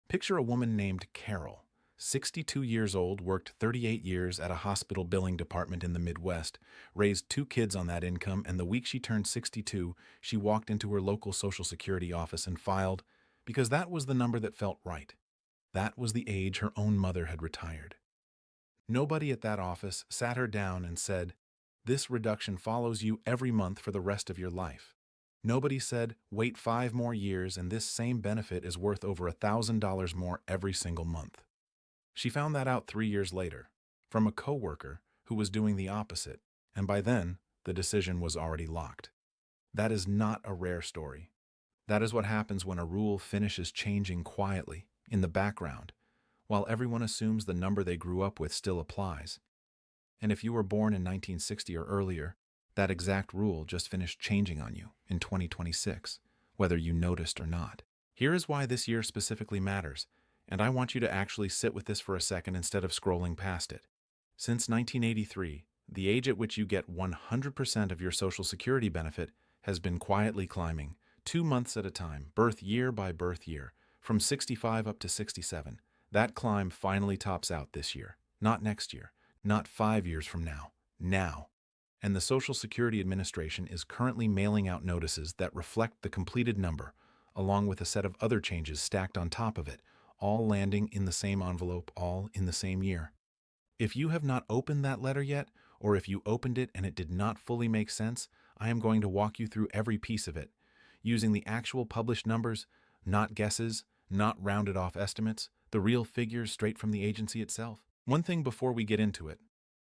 Picture a woman named Carol, 62 years old, worked 38 years at a hospital billing department in the Midwest, raised two kids on that income, and the week she turned 62, she walked into her local Social Security office and filed because that was the number that felt right. That was the age her own mother had retired. Nobody at that office sat her down and said, "This reduction follows you every month for the rest of your life." Nobody said, "Wait 5 more years and this same benefit is worth over $1,000 more every single month." She found that out 3 years later, from a coworker who was doing the opposite, and by then, the decision was already locked. That is not a rare story. That is what happens when a rule finishes changing quietly, in the background, while everyone assumes the number they grew up with still applies. And if you were born in 1960 or earlier, that exact rule just finished changing on you in 2026, whether you noticed or not. Here is why this year specifically matters, and I want you to actually sit with this for a second instead of scrolling past it. Since 1983, the age at which you get 100% of your Social Security benefit has been quietly climbing, 2 months at a time, birth year by birth year, from 65 up to 67. That climb finally tops out this year, not next year, not 5 years from now, now. And the Social Security Administration is currently mailing out notices that reflect the completed number, along with a set of other changes stacked on top of it, all landing in the same envelope, all in the same year. If you have not opened that letter yet, or if you opened it and it did not fully make sense, I am going to walk you through every piece of it, using the actual published numbers, not guesses, not rounded off estimates, the real figures straight from the agency itself. One thing before we get into it,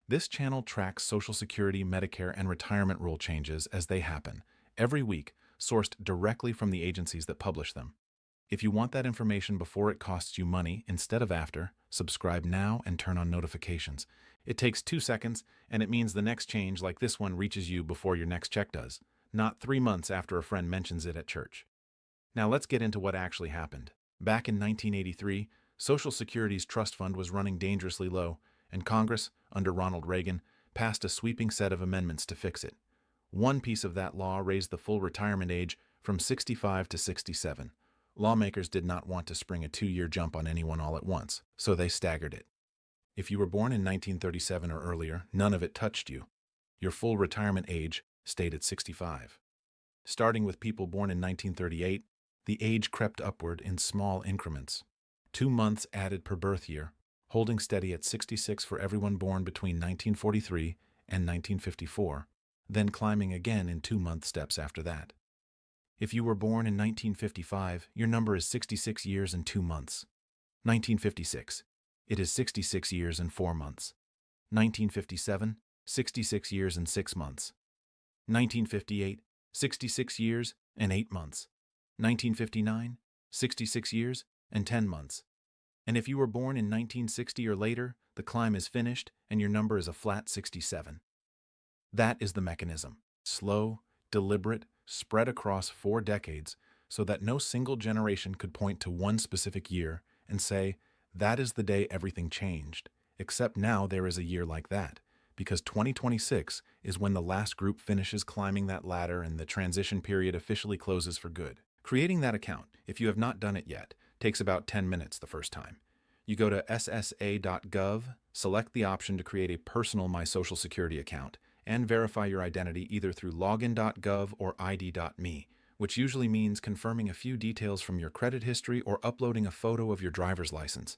this channel tracks Social Security, Medicare, and retirement rule changes as they happen, every week, sourced directly from the agencies that publish them. If you want that information before it costs you money instead of after, subscribe now and turn on notifications. It takes 2 seconds, and it means the next change like this one reaches you before your next check does, not 3 months after a friend mentions it at church. Now let's get into what actually happened. Back in 1983, Social Security's trust fund was running dangerously low, and Congress, under Ronald Reagan, passed a sweeping set of amendments to fix it. One piece of that law raised the full retirement age from 65 to 67. Lawmakers did not want to spring a 2-year jump on anyone all at once, so they staggered it. If you were born in 1937 or earlier, none of it touched you. Your full retirement age stayed at 65. Starting with people born in 1938, the age crept upward in small increments. 2 months added per birth year, holding steady at 66 for everyone born between 1943 and 1954, then climbing again in 2-month steps after that. If you were born in 1955, your number is 66 years and 2 months. 1956, it is 66 years and 4 months. 1957, 66 years and 6 months. 1958, 66 years and 8 months. 1959, 66 years and 10 months. And if you were born in 1960 or later, the climb is finished and your number is a flat 67. That is the mechanism. Slow, deliberate, spread across 4 decades so that no single generation could point to one specific year and say, that is the day everything changed, except now there is a year like that, because 2026 is when the last group finishes climbing that ladder and the transition period officially closes for good. Creating that account, if you have not done it yet, takes about 10 minutes the first time. You go to SSA.gov, select the option to create a personal My Social Security account, and verify your identity either through login.gov or id.me, which usually means confirming a few details from your credit history or uploading a photo of your driver's license.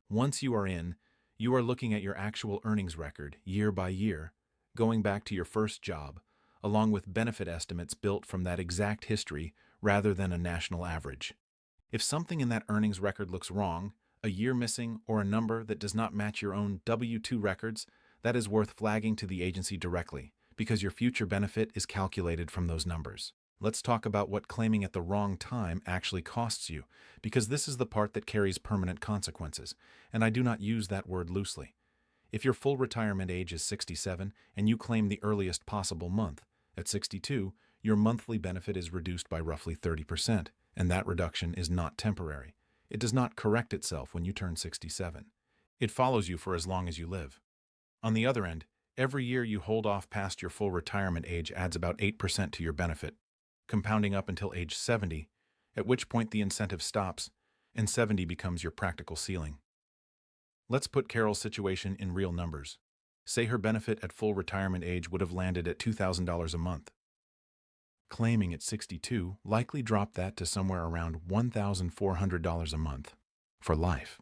Once you are in, you are looking at your actual earnings record year by year, going back to your first job, along with benefit estimates built from that exact history rather than a national average. If something in that earnings record looks wrong, a year missing, or a number that does not match your own W-2 records, that is worth flagging to the agency directly, because your future benefit is calculated from those numbers. Let's talk about what claiming at the wrong time actually costs you, because this is the part that carries permanent consequences, and I do not use that word loosely. If your full retirement age is 67 and you claim the earliest possible month, at 62, your monthly benefit is reduced by roughly 30%, and that reduction is not temporary. It does not correct itself when you turn 67. It follows you for as long as you live. On the other end, every year you hold off past your full retirement age adds about 8% to your benefit, compounding up until age 70, at which point the incentive stops, and 70 becomes your practical ceiling. Let's put Carol's situation in real numbers. Say her benefit at full retirement age would have landed at $2,000 a month. Claiming at 62 likely dropped that to somewhere around $1,400 a month for life.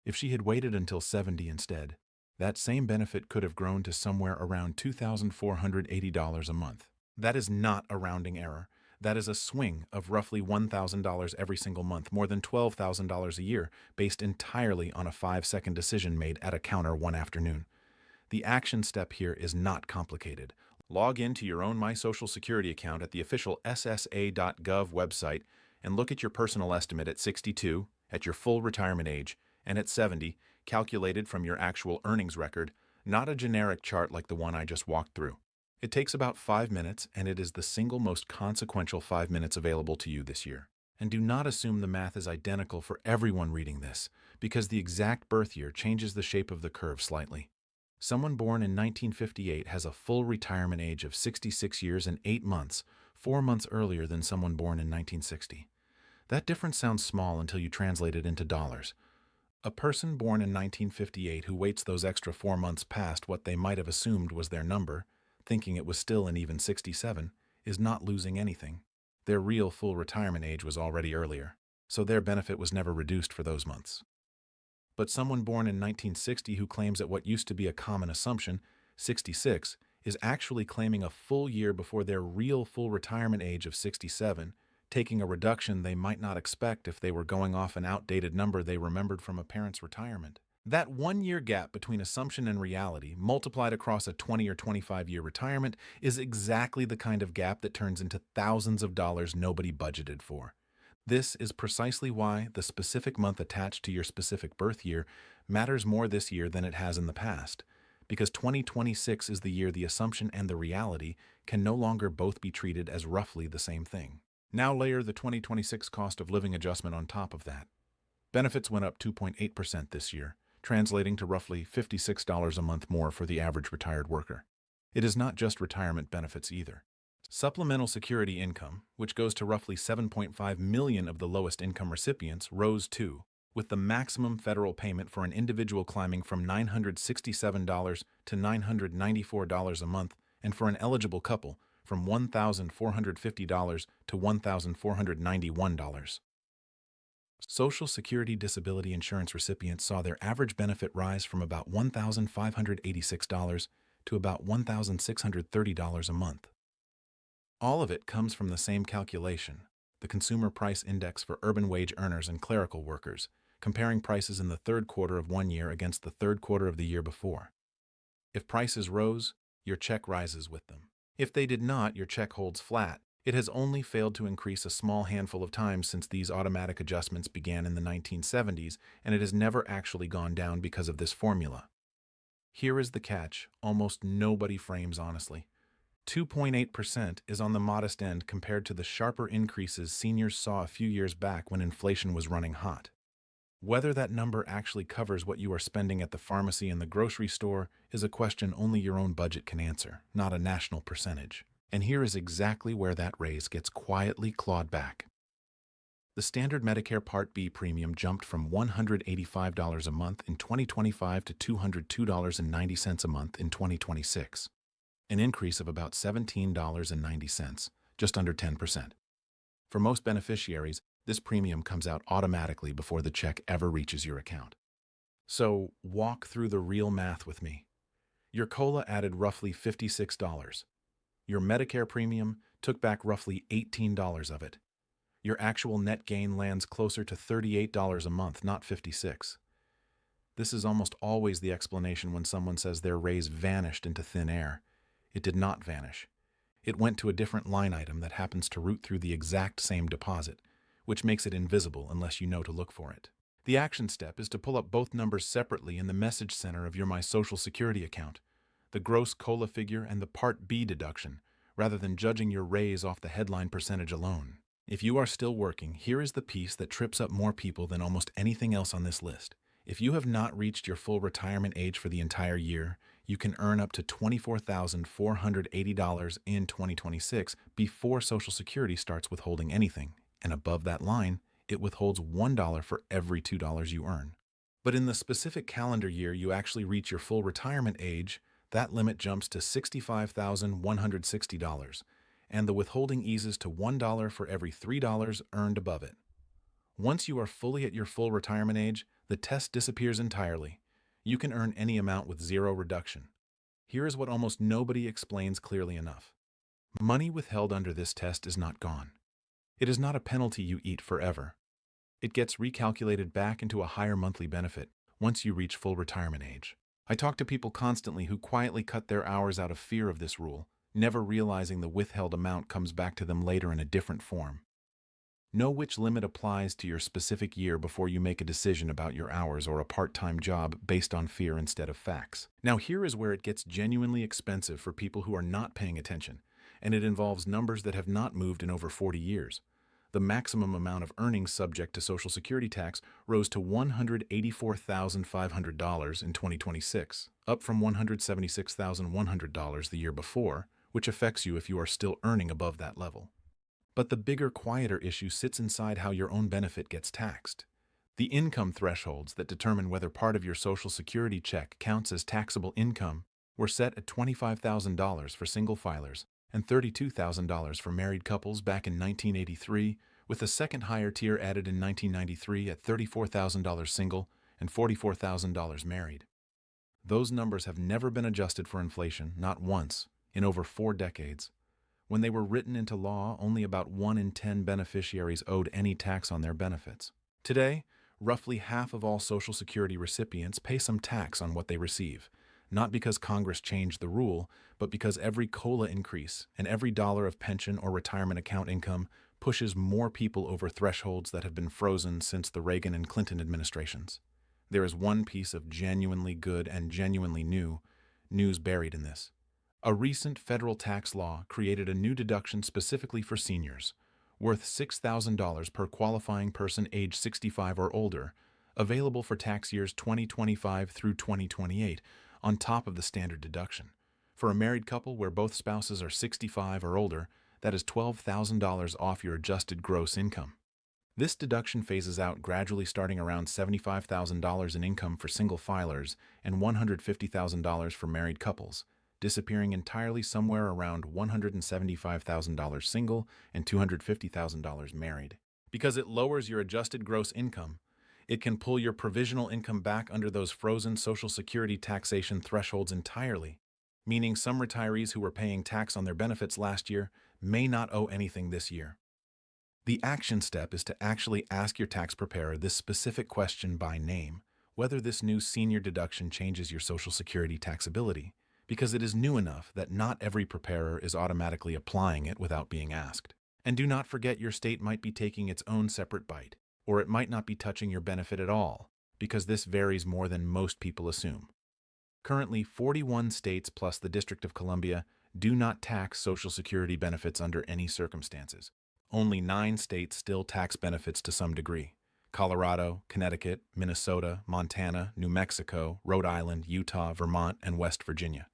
If she had waited until 70 instead, that same benefit could have grown to somewhere around $2,480 a month. That is not a rounding error. That is a swing of roughly $1,000 every single month, more than $12,000 a year, based entirely on a 5-second decision made at a counter one afternoon. The action step here is not complicated. Log into your own My Social Security account at the official SSA.gov website and look at your personal estimate at 62, at your full retirement age, and at 70, calculated from your actual earnings record, not a generic chart like the one I just walked through. It takes about 5 minutes, and it is the single most consequential 5 minutes available to you this year. And do not assume the math is identical for everyone reading this, because the exact birth year changes the shape of the curve slightly. Someone born in 1958 has a full retirement age of 66 years and 8 months, 4 months earlier than someone born in 1960. That difference sounds small until you translate it into dollars. A person born in 1958 who waits those extra 4 months past what they might have assumed was their number, thinking it was still an even 67, is not losing anything. Their real full retirement age was already earlier, so their benefit was never reduced for those months. But someone born in 1960 who claims at what used to be a common assumption, 66, is actually claiming a full year before their real full retirement age of 67, taking a reduction they might not expect if they were going off an outdated number they remembered from a parent's retirement. That 1-year gap between assumption and reality, multiplied across a 20 or 25-year retirement, is exactly the kind of gap that turns into thousands of dollars nobody budgeted for. This is precisely why the specific month attached to your specific birth year matters more this year than it has in the past, because 2026 is the year the assumption and the reality can no longer both be treated as roughly the same thing. Now layer the 2026 cost of living adjustment on top of that. Benefits went up 2.8% this year, translating to roughly $56 a month more for the average retired worker. It is not just retirement benefits either. Supplemental security income, which goes to roughly 7.5 million of the lowest income recipients, rose too, with the maximum federal payment for an individual climbing from $967 to $994 a month, and for an eligible couple from $1,450 to $1,491. Social Security disability insurance recipients saw their average benefit rise from about $1,586 to about $1,630 a month. All of it comes from the same calculation, the Consumer Price Index for urban wage earners and clerical workers, comparing prices in the third quarter of one year against the third quarter of the year before. If prices rose, your check rises with them. If they did not, your check holds flat. It has only failed to increase a small handful of times since these automatic adjustments began in the 1970s, and it has never actually gone down because of this formula. Here is the catch: almost nobody frames honestly. 2.8% is on the modest end compared to the sharper increases seniors saw a few years back when inflation was running hot. Whether that number actually covers what you are spending at the pharmacy and the grocery store is a question only your own budget can answer, not a national percentage. And here is exactly where that raise gets quietly clawed back. The standard Medicare Part B premium jumped from $185 a month in 2025 to $202.90 a month in 2026. An increase of about $17.90, just under 10%. For most beneficiaries, this premium comes out automatically before the check ever reaches your account. So, walk through the real math with me. Your COLA added roughly $56. Your Medicare premium took back roughly $18 of it. Your actual net gain lands closer to $38 a month, not $56. This is almost always the explanation when someone says their raise vanished into thin air. It did not vanish. It went to a different line item that happens to route through the exact same deposit, which makes it invisible unless you know to look for it. The action step is to pull up both numbers separately in the message center of your My Social Security account, the gross COLA figure and the Part B deduction, rather than judging your raise off the headline percentage alone. If you are still working, here is the piece that trips up more people than almost anything else on this list. If you have not reached your full retirement age for the entire year, you can earn up to $24,480 in 2026 before Social Security starts withholding anything, and above that line, it withholds $1 for every $2 you earn. But in the specific calendar year you actually reach your full retirement age, that limit jumps to $65,160, and the withholding eases to $1 for every $3 earned above it. Once you are fully at your full retirement age, the test disappears entirely. You can earn any amount with zero reduction. Here is what almost nobody explains clearly enough. Money withheld under this test is not gone. It is not a penalty you eat forever. It gets recalculated back into a higher monthly benefit once you reach full retirement age. I talk to people constantly who quietly cut their hours out of fear of this rule, never realizing the withheld amount comes back to them later in a different form. Know which limit applies to your specific year before you make a decision about your hours or a part-time job based on fear instead of facts. Now here is where it gets genuinely expensive for people who are not paying attention, and it involves numbers that have not moved in over 40 years. The maximum amount of earnings subject to Social Security tax rose to $184,500 in 2026, up from $176,100 the year before, which affects you if you are still earning above that level. But the bigger, quieter issue sits inside how your own benefit gets taxed. The income thresholds that determine whether part of your Social Security check counts as taxable income were set at $25,000 for single filers and $32,000 for married couples back in 1983, with a second higher tier added in 1993 at $34,000 single and $44,000 married. Those numbers have never been adjusted for inflation, not once, in over 4 decades. When they were written into law, only about 1 in 10 beneficiaries owed any tax on their benefits. Today, roughly half of all Social Security recipients pay some tax on what they receive, not because Congress changed the rule, but because every COLA increase and every dollar of pension or retirement account income pushes more people over thresholds that have been frozen since the Reagan and Clinton administrations. There is one piece of genuinely good and genuinely new news buried in this. A recent federal tax law created a new deduction specifically for seniors, worth $6,000 per qualifying person age 65 or older, available for tax years 2025 through 2028, on top of the standard deduction. For a married couple where both spouses are 65 or older, that is $12,000 off your adjusted gross income. This deduction phases out gradually starting around $75,000 in income for single filers and $150,000 for married couples, disappearing entirely somewhere around $175,000 single and $250,000 married. Because it lowers your adjusted gross income, it can pull your provisional income back under those frozen Social Security taxation thresholds entirely, meaning some retirees who were paying tax on their benefits last year may not owe anything this year. The action step is to actually ask your tax preparer this specific question by name, whether this new senior deduction changes your Social Security taxability, because it is new enough that not every preparer is automatically applying it without being asked. And do not forget your state might be taking its own separate bite, or it might not be touching your benefit at all, because this varies more than most people assume. Currently, 41 states plus the District of Columbia do not tax Social Security benefits under any circumstances. Only 9 states still tax benefits to some degree: Colorado, Connecticut, Minnesota, Montana, New Mexico, Rhode Island, Utah, Vermont, and West Virginia.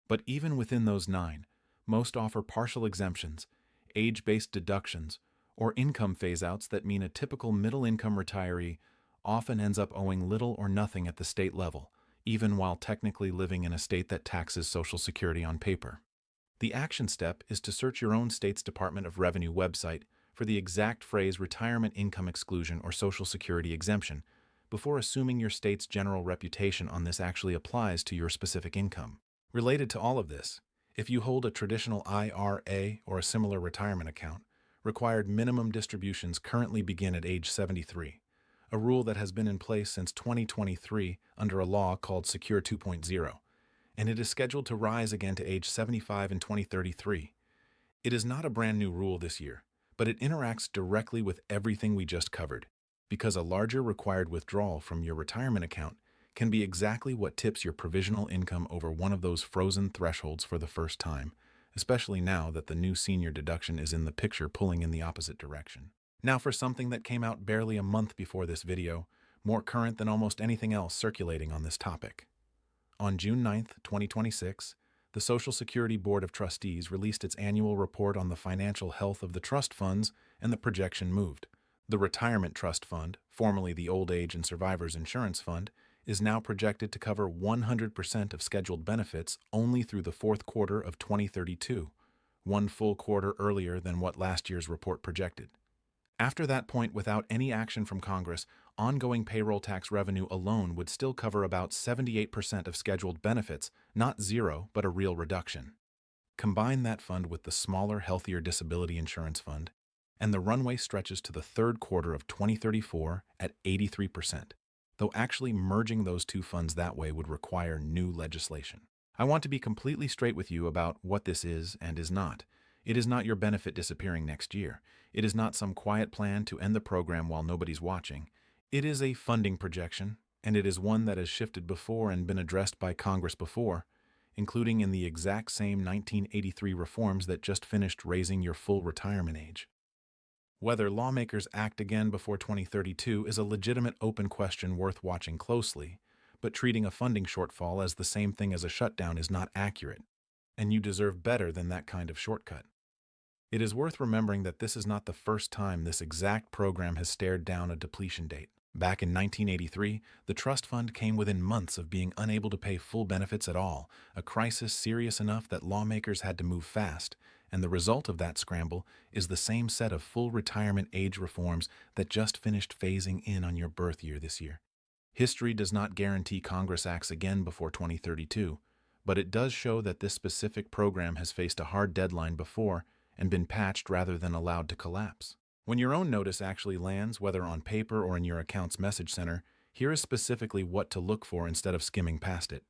But even within those 9, most offer partial exemptions, age-based deductions, or income phase-outs that mean a typical middle-income retiree often ends up owing little or nothing at the state level, even while technically living in a state that taxes Social Security on paper. The action step is to search your own state's Department of Revenue website for the exact phrase retirement income exclusion or Social Security exemption before assuming your state's general reputation on this actually applies to your specific income. Related to all of this, if you hold a traditional IRA or a similar retirement account, required minimum distributions currently begin at age 73, a rule that has been in place since 2023 under a law called Secure 2.0, and it is scheduled to rise again to age 75 in 2033. It is not a brand new rule this year, but it interacts directly with everything we just covered, because a larger required withdrawal from your retirement account can be exactly what tips your provisional income over one of those frozen thresholds for the first time, especially now that the new senior deduction is in the picture pulling in the opposite direction. Now for something that came out barely a month before this video, more current than almost anything else circulating on this topic. On June 9, 2026, the Social Security Board of Trustees released its annual report on the financial health of the trust funds, and the projection moved. The Retirement Trust Fund, formerly the Old Age and Survivors Insurance Fund, is now projected to cover 100% of scheduled benefits only through the fourth quarter of 2032, one full quarter earlier than what last year's report projected. After that point, without any action from Congress, ongoing payroll tax revenue alone would still cover about 78% of scheduled benefits, not zero, but a real reduction. Combine that fund with the smaller, healthier disability insurance fund, and the runway stretches to the third quarter of 2034 at 83%, though actually merging those two funds that way would require new legislation. I want to be completely straight with you about what this is and is not. It is not your benefit disappearing next year. It is not some quiet plan to end the program while nobody's watching. It is a funding projection, and it is one that has shifted before and been addressed by Congress before, including in the exact same 1983 reforms that just finished raising your full retirement age. Whether lawmakers act again before 2032 is a legitimate open question worth watching closely, but treating a funding shortfall as the same thing as a shutdown is not accurate, and you deserve better than that kind of shortcut. It is worth remembering that this is not the first time this exact program has stared down a depletion date. Back in 1983, the trust fund came within months of being unable to pay full benefits at all, a crisis serious enough that lawmakers had to move fast, and the result of that scramble is the same set of full retirement age reforms that just finished phasing in on your birth year this year. History does not guarantee Congress acts again before 2032, but it does show that this specific program has faced a hard deadline before and been patched rather than allowed to collapse. When your own notice actually lands, whether on paper or in your account's message center, here is specifically what to look for instead of skimming past it.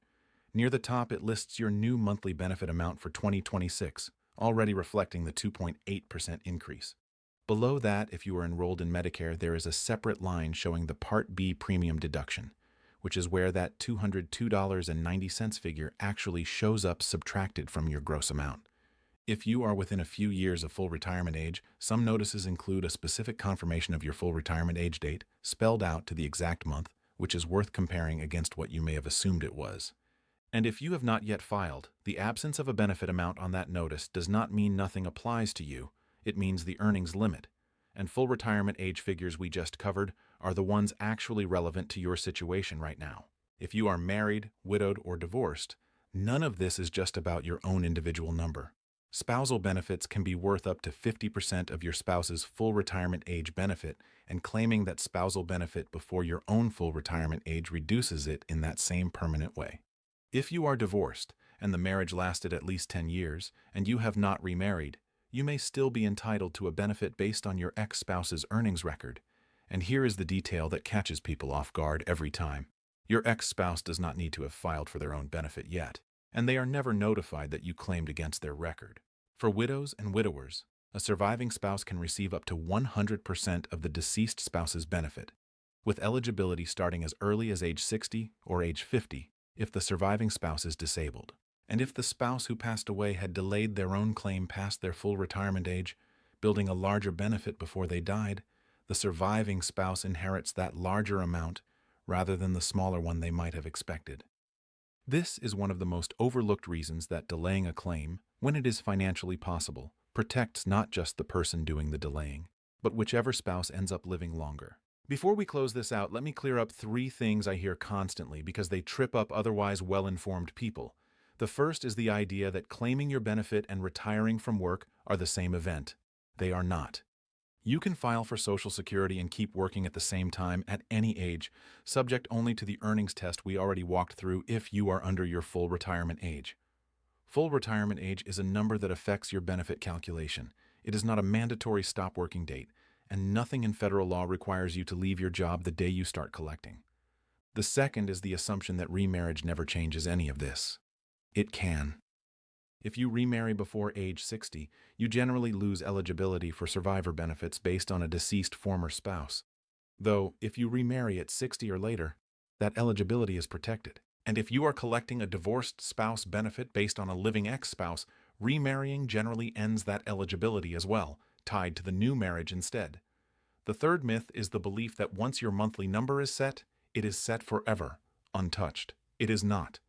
Near the top, it lists your new monthly benefit amount for 2026, already reflecting the 2.8% increase. Below that, if you are enrolled in Medicare, there is a separate line showing the Part B premium deduction, which is where that $202.90 figure actually shows up subtracted from your gross amount. If you are within a few years of full retirement age, some notices include a specific confirmation of your full retirement age date, spelled out to the exact month, which is worth comparing against what you may have assumed it was. And if you have not yet filed, the absence of a benefit amount on that notice does not mean nothing applies to you. It means the earnings limit. And full retirement age figures we just covered are the ones actually relevant to your situation right now. If you are married, widowed, or divorced, none of this is just about your own individual number. Spousal benefits can be worth up to 50% of your spouse's full retirement age benefit, and claiming that spousal benefit before your own full retirement age reduces it in that same permanent way. If you are divorced, and the marriage lasted at least 10 years, and you have not remarried, you may still be entitled to a benefit based on your ex-spouse's earnings record. And here is the detail that catches people off guard every time. Your ex-spouse does not need to have filed for their own benefit yet, and they are never notified that you claimed against their record. For widows and widowers, a surviving spouse can receive up to 100% of the deceased spouse's benefit, with eligibility starting as early as age 60 or age 50 if the surviving spouse is disabled. And if the spouse who passed away had delayed their own claim past their full retirement age, building a larger benefit before they died, the surviving spouse inherits that larger amount rather than the smaller one they might have expected. This is one of the most overlooked reasons that delaying a claim, when it is financially possible, protects not just the person doing the delaying, but whichever spouse ends up living longer. Before we close this out, let me clear up 3 things I hear constantly because they trip up otherwise well-informed people. The first is the idea that claiming your benefit and retiring from work are the same event. They are not. You can file for Social Security and keep working at the same time at any age, subject only to the earnings test we already walked through if you are under your full retirement age. Full retirement age is a number that affects your benefit calculation. It is not a mandatory stop working date, and nothing in federal law requires you to leave your job the day you start collecting. The second is the assumption that remarriage never changes any of this. It can. If you remarry before age 60, you generally lose eligibility for survivor benefits based on a deceased former spouse. Though, if you remarry at 60 or later, that eligibility is protected. And if you are collecting a divorced spouse benefit based on a living ex-spouse, remarrying generally ends that eligibility as well, tied to the new marriage instead. The third myth is the belief that once your monthly number is set, it is set forever, untouched. It is not.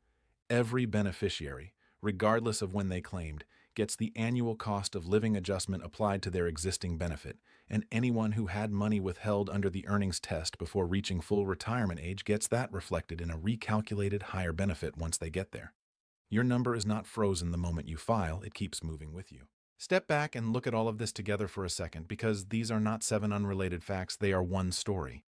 Every beneficiary, regardless of when they claimed, gets the annual cost of living adjustment applied to their existing benefit, and anyone who had money withheld under the earnings test before reaching full retirement age gets that reflected in a recalculated higher benefit once they get there. Your number is not frozen the moment you file, it keeps moving with you. Step back and look at all of this together for a second, because these are not 7 unrelated facts, they are one story.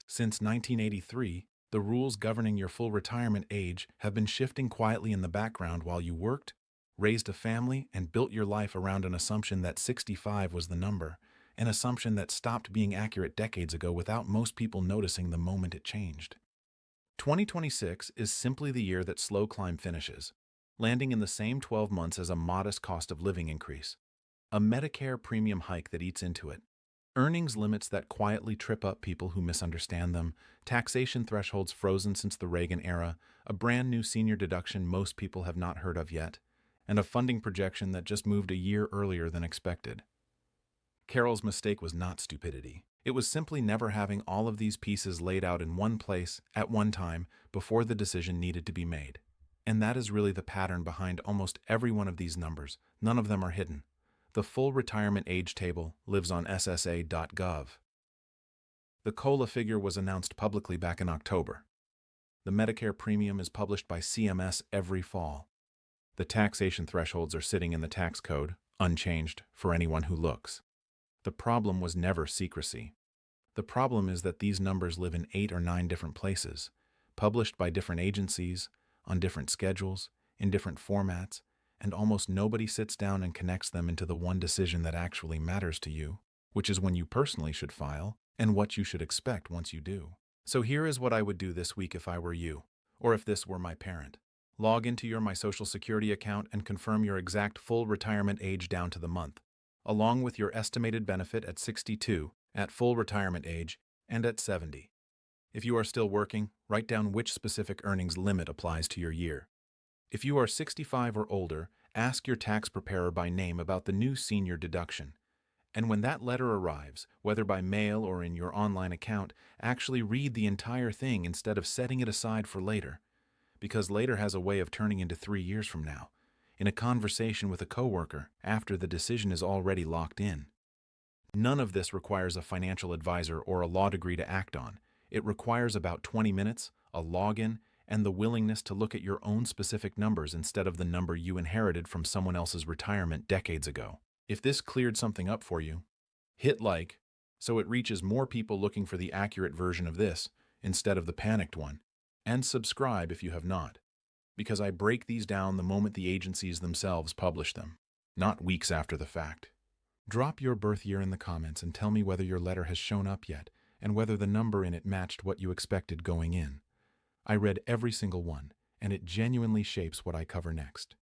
Since 1983, the rules governing your full retirement age have been shifting quietly in the background while you worked, raised a family, and built your life around an assumption that 65 was the number, an assumption that stopped being accurate decades ago without most people noticing the moment it changed. 2026 is simply the year that slow climb finishes, landing in the same 12 months as a modest cost of living increase, a Medicare premium hike that eats into it, earnings limits that quietly trip up people who misunderstand them, taxation thresholds frozen since the Reagan era, a brand new senior deduction most people have not heard of yet, and a funding projection that just moved a year earlier than expected. Carol's mistake was not stupidity. It was simply never having all of these pieces laid out in one place at one time before the decision needed to be made. And that is really the pattern behind almost every one of these numbers. None of them are hidden. The full retirement age table lives on SSA.gov. The COLA figure was announced publicly back in October. The Medicare premium is published by CMS every fall. The taxation thresholds are sitting in the tax code, unchanged for anyone who looks. The problem was never secrecy. The problem is that these numbers live in 8 or 9 different places, published by different agencies, on different schedules, in different formats, and almost nobody sits down and connects them into the one decision that actually matters to you, which is when you personally should file and what you should expect once you do. So here is what I would do this week if I were you, or if this were my parent. Log into your My Social Security account and confirm your exact full retirement age down to the month, along with your estimated benefit at 62, at full retirement age, and at 70. If you are still working, write down which specific earnings limit applies to your year. If you are 65 or older, ask your tax preparer by name about the new senior deduction. And when that letter arrives, whether by mail or in your online account, actually read the entire thing instead of setting it aside for later. Because later has a way of turning into 3 years from now, in a conversation with a coworker after the decision is already locked in. None of this requires a financial advisor or a law degree to act on. It requires about 20 minutes, a login, and the willingness to look at your own specific numbers instead of the number you inherited from someone else's retirement decades ago. If this cleared something up for you, hit like so it reaches more people looking for the accurate version of this instead of the panicked one, and subscribe if you have not, because I break these down the moment the agencies themselves publish them, not weeks after the fact. Drop your birth year in the comments and tell me whether your letter has shown up yet and whether the number in it matched what you expected going in. I read every single one, and it genuinely shapes what I cover next.